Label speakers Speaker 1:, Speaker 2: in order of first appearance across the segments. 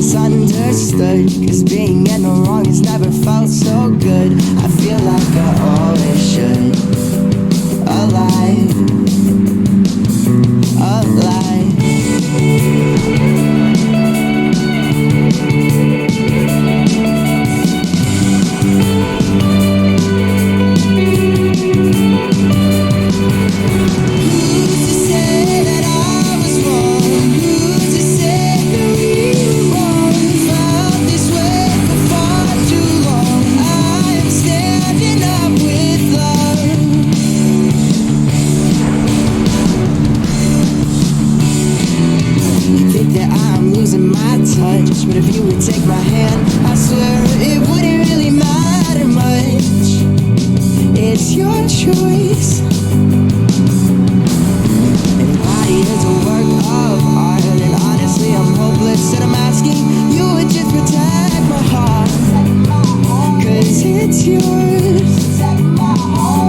Speaker 1: misunderstood, 'cause being in the wrong has never felt so good. I feel like I always should. Alive, alive. But if you would take my hand, I swear it wouldn't really matter much. It's your choice. And body is a work of art, and honestly I'm hopeless, and I'm asking you would just protect my heart. 'Cause it's yours.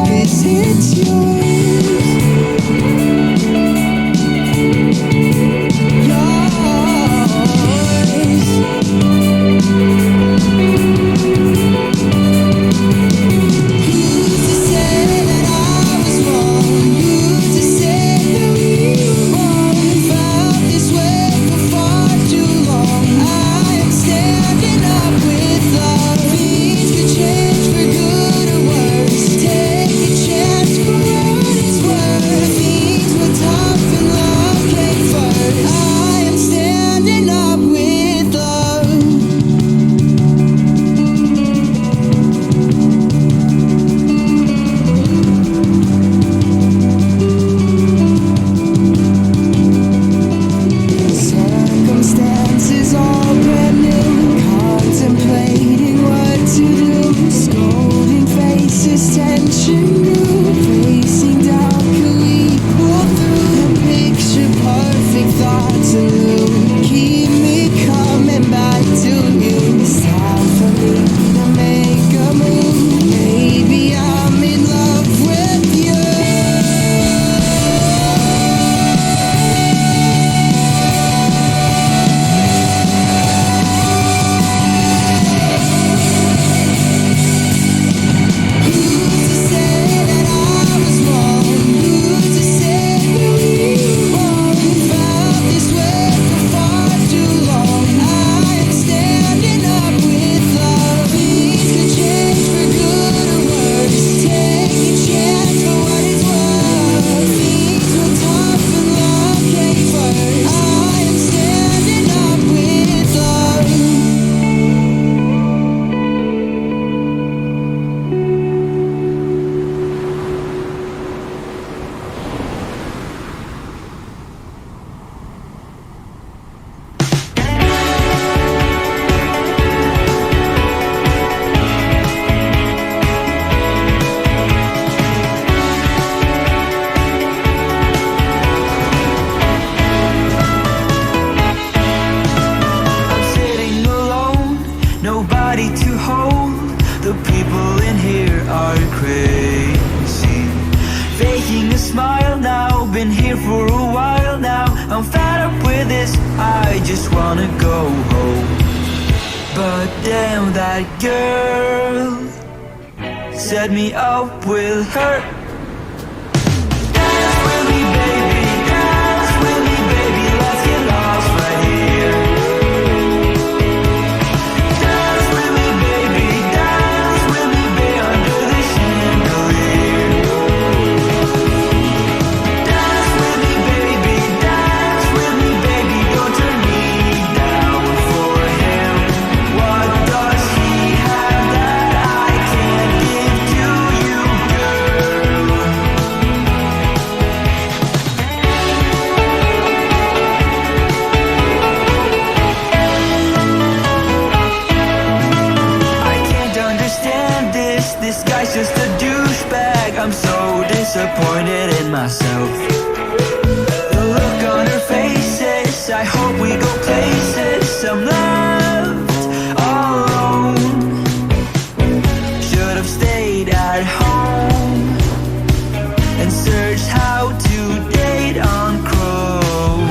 Speaker 1: 'Cause it's yours. Who's to say that I was I just wanna go home. But damn, that girl set me up with her. Dance with me, baby, dance with me, baby, let's get lost right here. Dance with me, baby, dance with me, baby, under the chandelier. Dance with me, baby, dance with me, baby, don't turn me down for him. What does he have that I can't give to you, girl? I can't understand this. This guy's just a douchebag. I'm so disappointed in myself. The look on her faces, I hope we go places. I'm left all alone. Should have stayed at home and searched how to date on Chrome.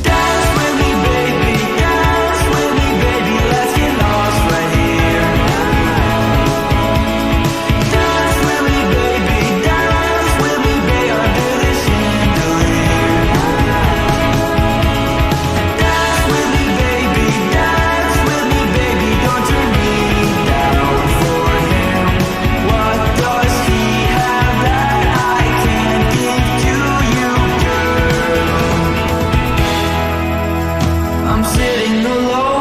Speaker 1: Dance with me, baby, dance with me, baby, let's get lost right here. Dance with me, baby, dance with me, baby, under the chandelier. Dance with me, baby, dance with me, baby, don't turn me down for him. What does he have that I can't give to you, girl? I'm sitting alone.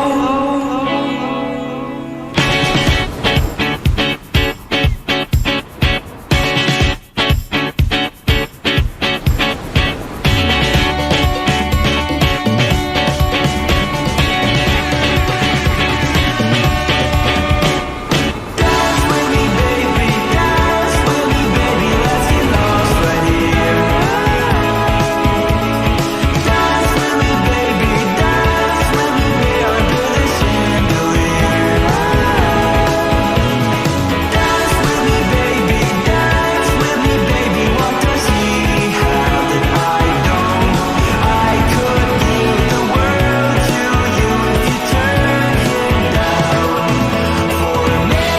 Speaker 1: Dance with me, baby, dance with me, baby, let's get lost right here. Dance with me, baby, dance with me, baby, under the chandelier. Dance with me, baby, dance with me, baby, what does he have that I don't? I could give the world to you if you turn him down for me.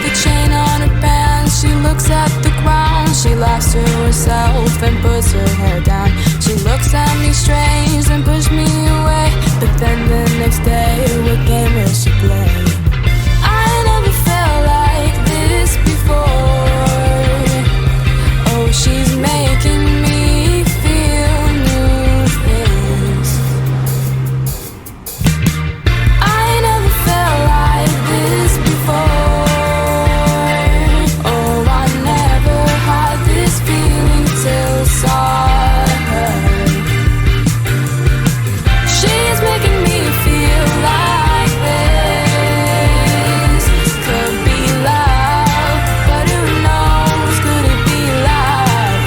Speaker 2: The chain on her band, she looks at the ground. She laughs to herself and puts her hair down. She looks at me strange and pushes me away. But then the next day, what game will she play? I never felt like this before. Oh, she's making me feel new things. I never felt like this before. Oh, I never had this feeling till saw her. She's making me feel like this. Could be love, but who knows? Could it be love?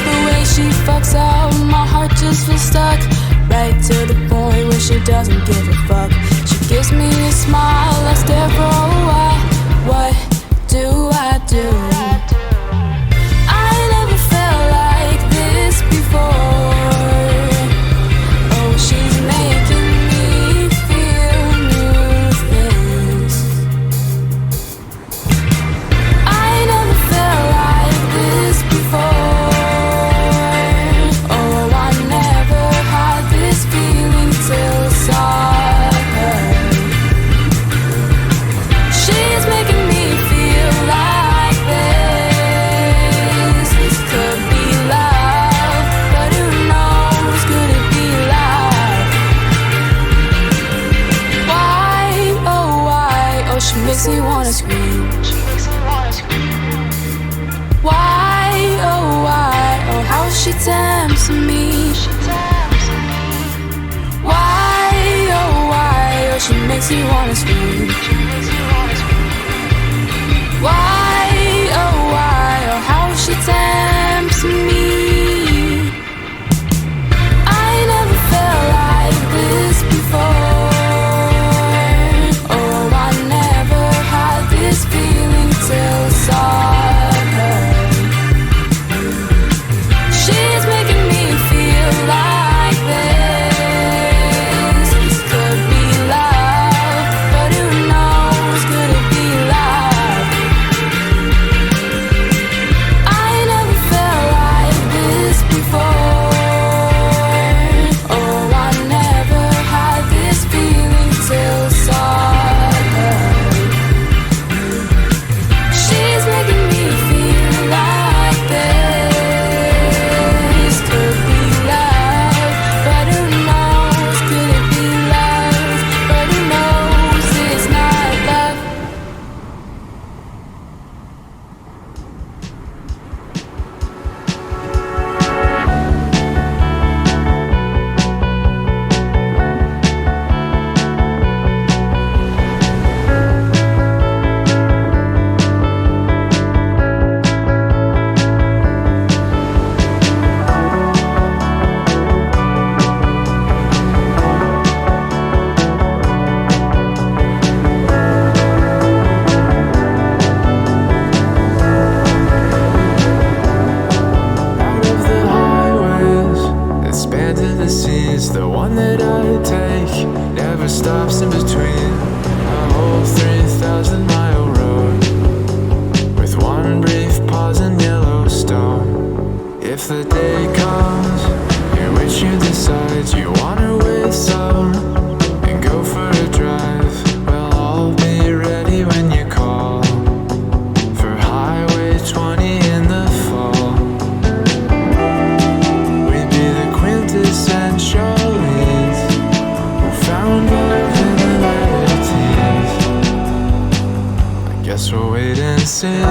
Speaker 2: The way she fucks up, my heart just feels stuck. Right to the point where she doesn't give a fuck. She gives me a smile, I stare for a while. What do I do? I never felt like this before. Oh, she's making me feel new things. I never felt like this before. Oh, I never had this feeling till saw her. wanna scream. Why, oh, how she tempts me. Why, oh, she makes you wanna scream. Why, oh, how she tempts me. I never felt like this before. Oh, I never had this feeling till I saw her. She's making me feel like this. This could be love, but who knows, could it be love? I never felt like this before. Oh, I never had this feeling till I saw her. She's making me feel like this. Could be love, but who knows? Could it be love? But who knows? It's not love.
Speaker 3: Out of the highways that span to the seas, the one that I take never stops in between. A whole 3,000-mile road with one brief pause in Yellowstone. If the day comes in which you decide you wanna whistle and go for a drive, well, I'll be ready when you call for Highway 20 in the fall. We'd be the quintessential leads who found love in the latter teens. I guess we'll wait and see.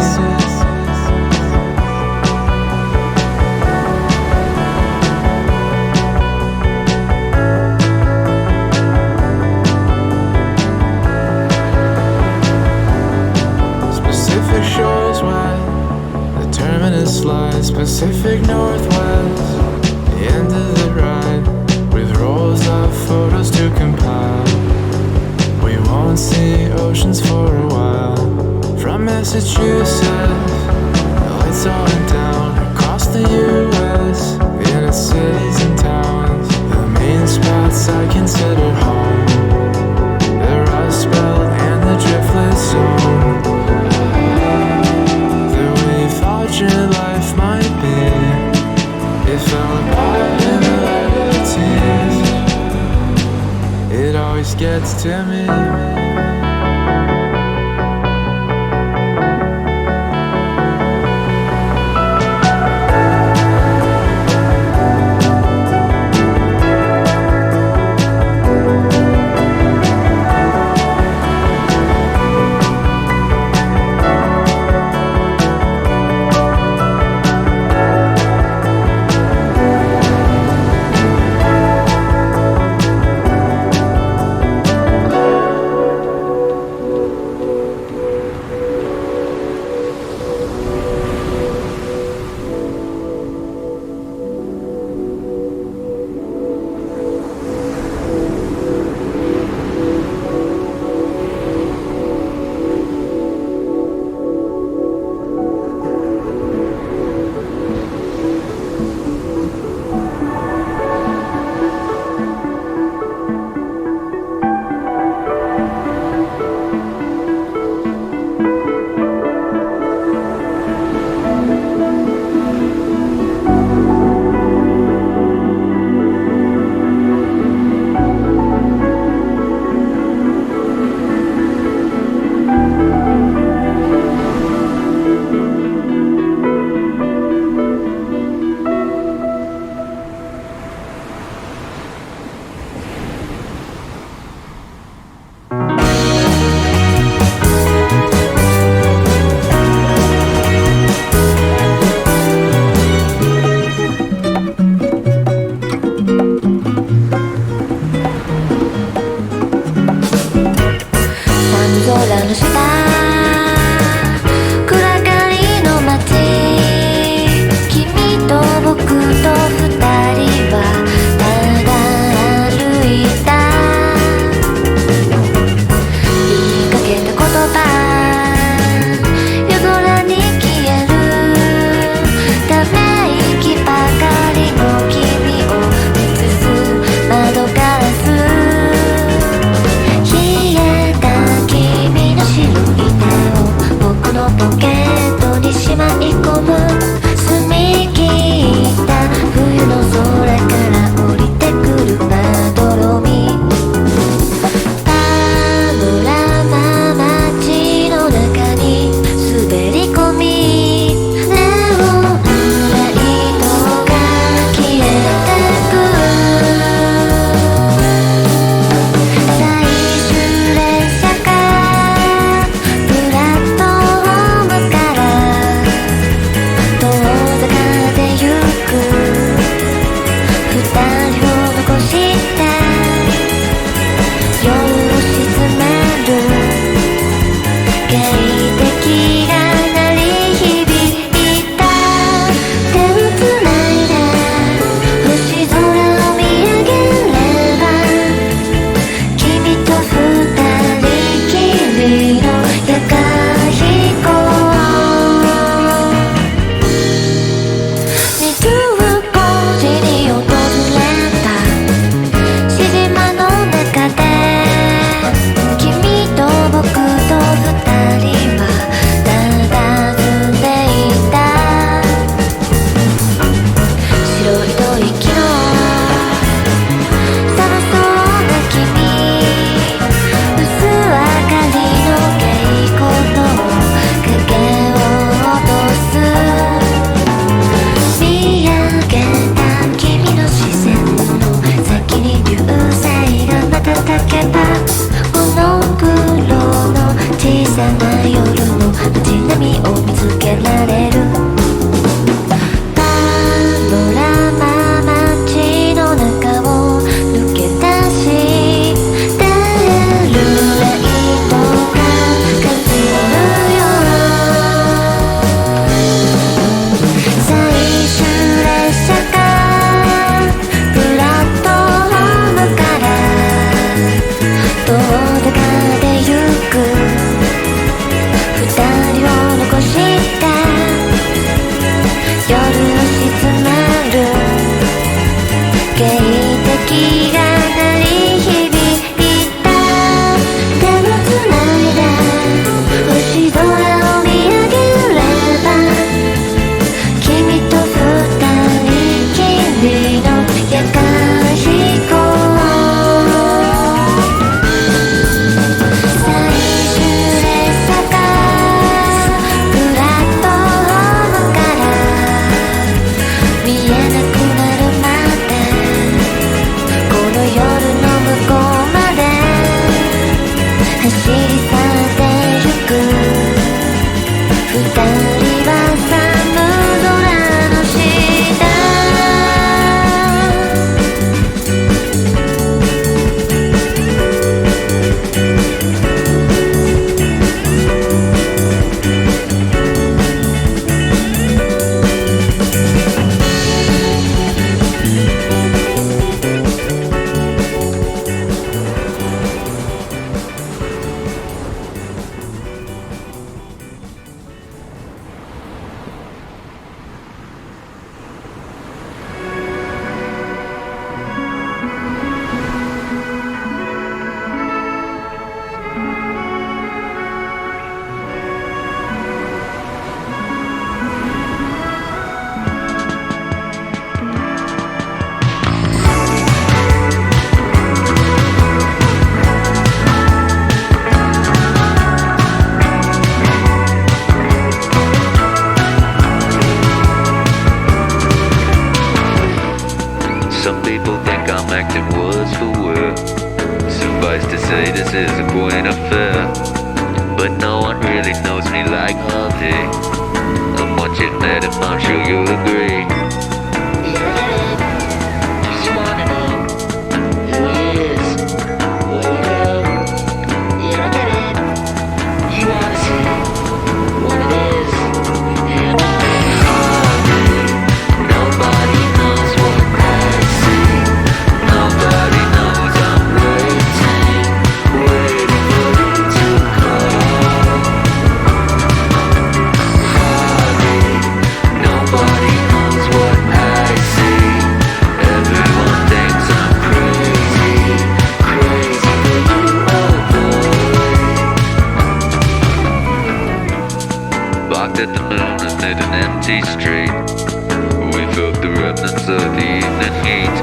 Speaker 3: Pacific shores wide, the terminus lies Pacific Northwest, the end of the ride, with rolls of photos to compile. We won't see oceans for a while. From Massachusetts, the lights on down across the US, the inner cities and towns, the main spots I consider home, the Rust Belt and the Driftwood Zone. The way you thought your life might be, it fell apart in the latter teens. It always gets to me.
Speaker 4: 的が鳴り響いた。手をつないだ星空を見上げれば、君と二人きりの夜間飛行。最終列車がプラットフォームから見えなくなるまで、この夜の向こうまで走り去ってゆく。二人は寒空の下。
Speaker 5: Some people think I'm acting words for word. Suffice to say this is a quaint affair, but no one really knows me like Harvey. And once you've met him, I'm sure you'll agree. Just wanna know who he is. Yeah, I get it. You wanna see what it is. Nobody knows what I see. Nobody knows I'm waiting for you to call. Nobody knows what I see. Everyone thinks I'm crazy, crazy for you, oh boy. Locked at the moon amid an empty street, we felt the remnants of the evening heat.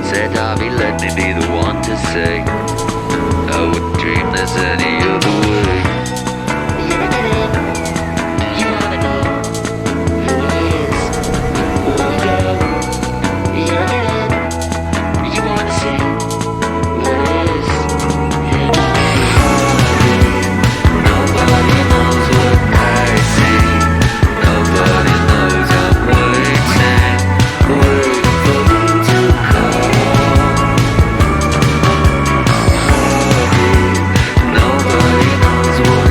Speaker 5: Said Harvey, let me be the one to say I wouldn't dream this any other way. You wanna know who he is? You wanna see what it is? Nobody knows what I see. Nobody knows I'm waiting for you to call. Nobody knows what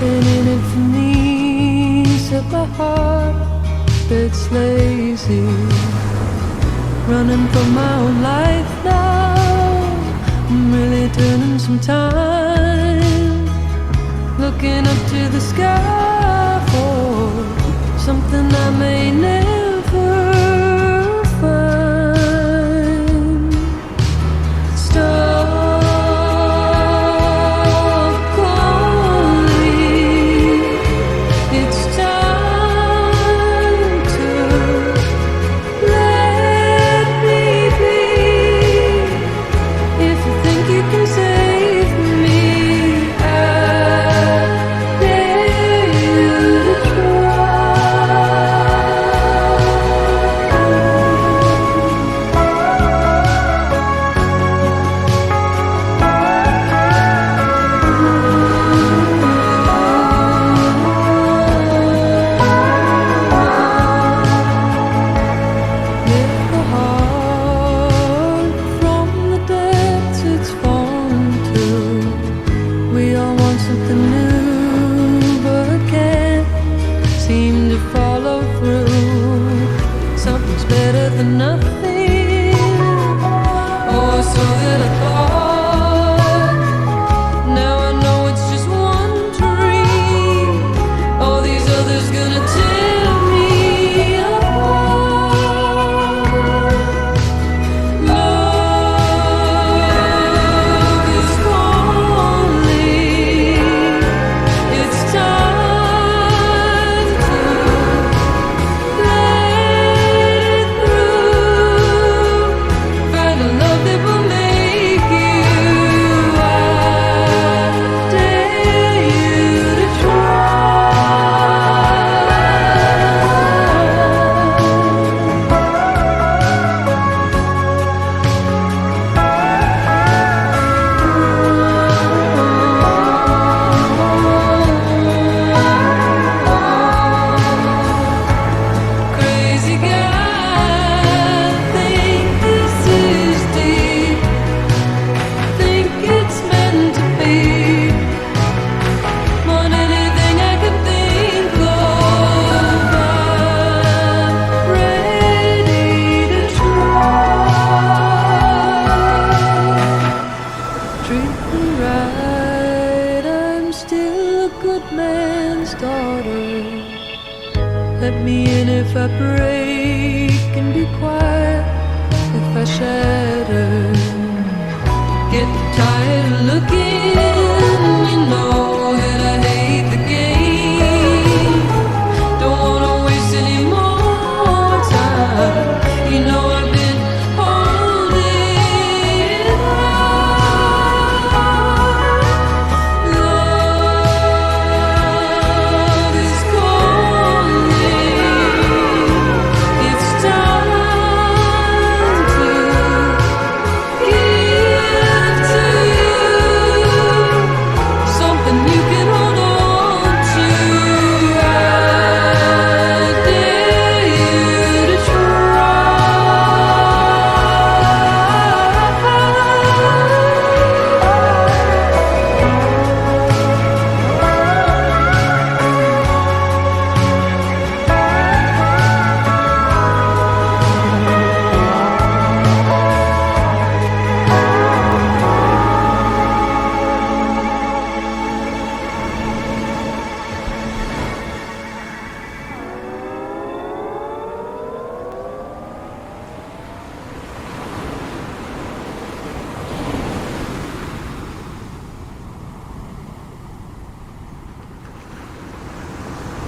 Speaker 6: nothing in it for me except my heart that's lazy. Running from my own life now, I'm really turning some time, looking up to the sky for something I may never find. Stop calling, it's time to let me be. If you think you can save me, I dare you to lift the heart from the depths it's fallen to. We all want something new, but can't seem to follow through. Something's better than nothing, or so that I thought. Now I know it's just one dream. All these others gonna tear me apart. Love is calling. It's time to let through. Find a love that will make you. I dare you to Crazy guy, think this is deep. Think it's meant to be. Want anything I can think of. I'm ready to try. Treat me right, I'm still a good man's daughter. Let me in if I break, and be quiet if I shatter.